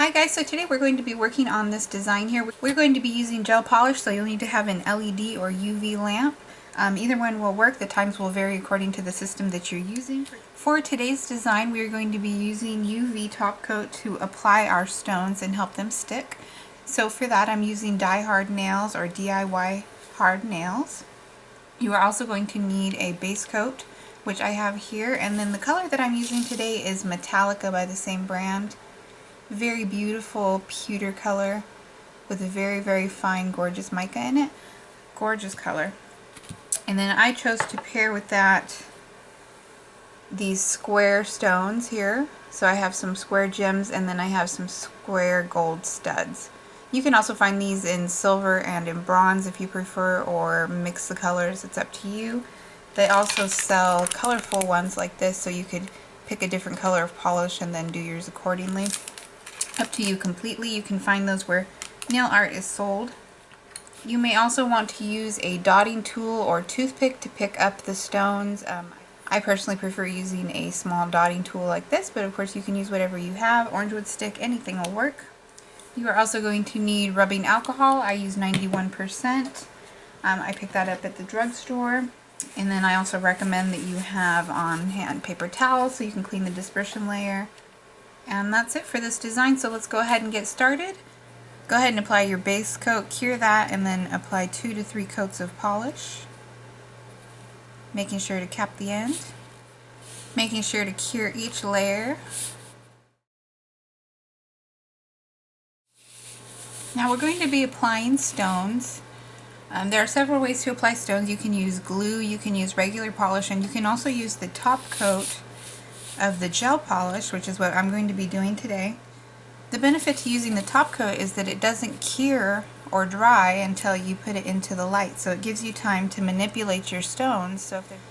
Hi guys, so today we're going to be working on this design here. We're going to be using gel polish, so you'll need to have an LED or UV lamp. Either one will work. The times will vary according to the system that you're using. For today's design, we are going to be using UV top coat to apply our stones and help them stick. So for that, I'm using Die Hard Nails or DIY hard nails. You are also going to need a base coat, which I have here, and then the color that I'm using today is Metallica by the same brand. Very beautiful pewter color with a very fine gorgeous mica in it. Gorgeous color. And then I chose to pair with that these square stones here. So I have some square gems and then I have some square gold studs. You can also find these in silver and in bronze if you prefer, or mix the colors. It's up to you. They also sell colorful ones like this, so you could pick a different color of polish and then do yours accordingly. Up to you completely. You can find those where nail art is sold. You may also want to use a dotting tool or toothpick to pick up the stones. I personally prefer using a small dotting tool like this, but of course you can use whatever you have. Orange wood stick, anything will work. You are also going to need rubbing alcohol. I use 91%. I picked that up at the drugstore. And then I also recommend that you have on hand paper towels so you can clean the dispersion layer. And that's it for this design, so let's go ahead and get started. Go ahead and apply your base coat, cure that, and then apply 2 to 3 coats of polish. Making sure to cap the end. Making sure to cure each layer. Now we're going to be applying stones. There are several ways to apply stones. You can use glue, you can use regular polish, and you can also use the top coat of the gel polish, which is what I'm going to be doing today. The benefit to using the top coat is that it doesn't cure or dry until you put it into the light, so it gives you time to manipulate your stones.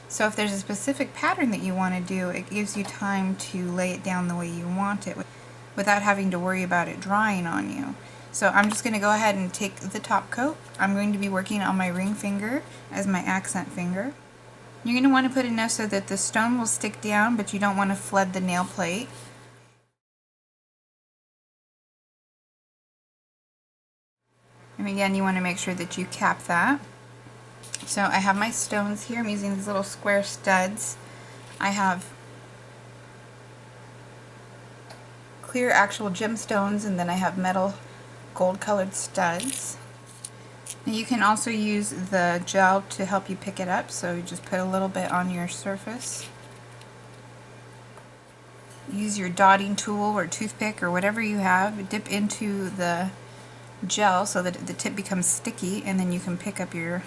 So if there's a specific pattern that you want to do, it gives you time to lay it down the way you want it without having to worry about it drying on you. So I'm just going to go ahead and take the top coat. I'm going to be working on my ring finger as my accent finger. You're going to want to put enough so that the stone will stick down, but you don't want to flood the nail plate. And again, you want to make sure that you cap that. So I have my stones here. I'm using these little square studs. I have clear actual gemstones, and then I have metal gold colored studs. You can also use the gel to help you pick it up, so you just put a little bit on your surface. Use your dotting tool or toothpick or whatever you have, dip into the gel so that the tip becomes sticky, and then you can pick up your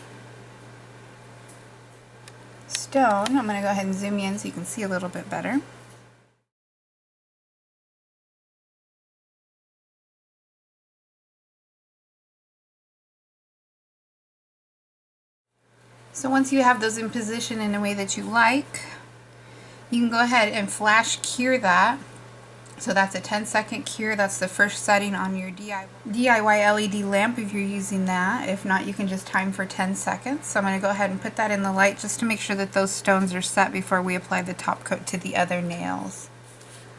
stone. I'm going to go ahead and zoom in so you can see a little bit better. So once you have those in position in a way that you like, you can go ahead and flash cure that. So that's a 10-second cure. That's the first setting on your DIY LED lamp if you're using that. If not, you can just time for 10 seconds. So I'm going to go ahead and put that in the light just to make sure that those stones are set before we apply the top coat to the other nails.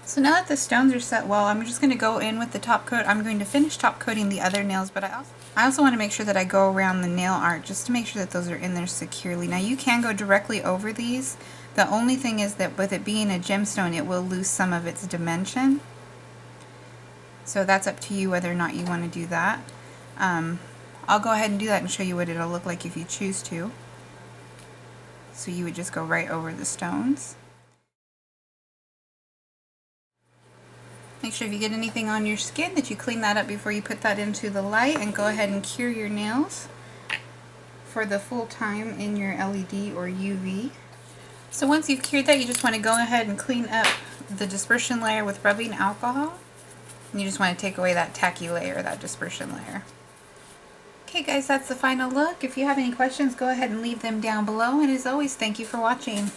So now that the stones are set well, I'm just going to go in with the top coat. I'm going to finish top coating the other nails, but I also want to make sure that I go around the nail art just to make sure that those are in there securely. Now you can go directly over these. The only thing is that with it being a gemstone, it will lose some of its dimension. So that's up to you whether or not you want to do that. I'll go ahead and do that and show you what it'll look like if you choose to. So you would just go right over the stones. Make sure if you get anything on your skin that you clean that up before you put that into the light, and go ahead and cure your nails for the full time in your LED or UV. So once you've cured that, you just want to go ahead and clean up the dispersion layer with rubbing alcohol. And you just want to take away that tacky layer, that dispersion layer. Okay guys, that's the final look. If you have any questions, go ahead and leave them down below. And as always, thank you for watching.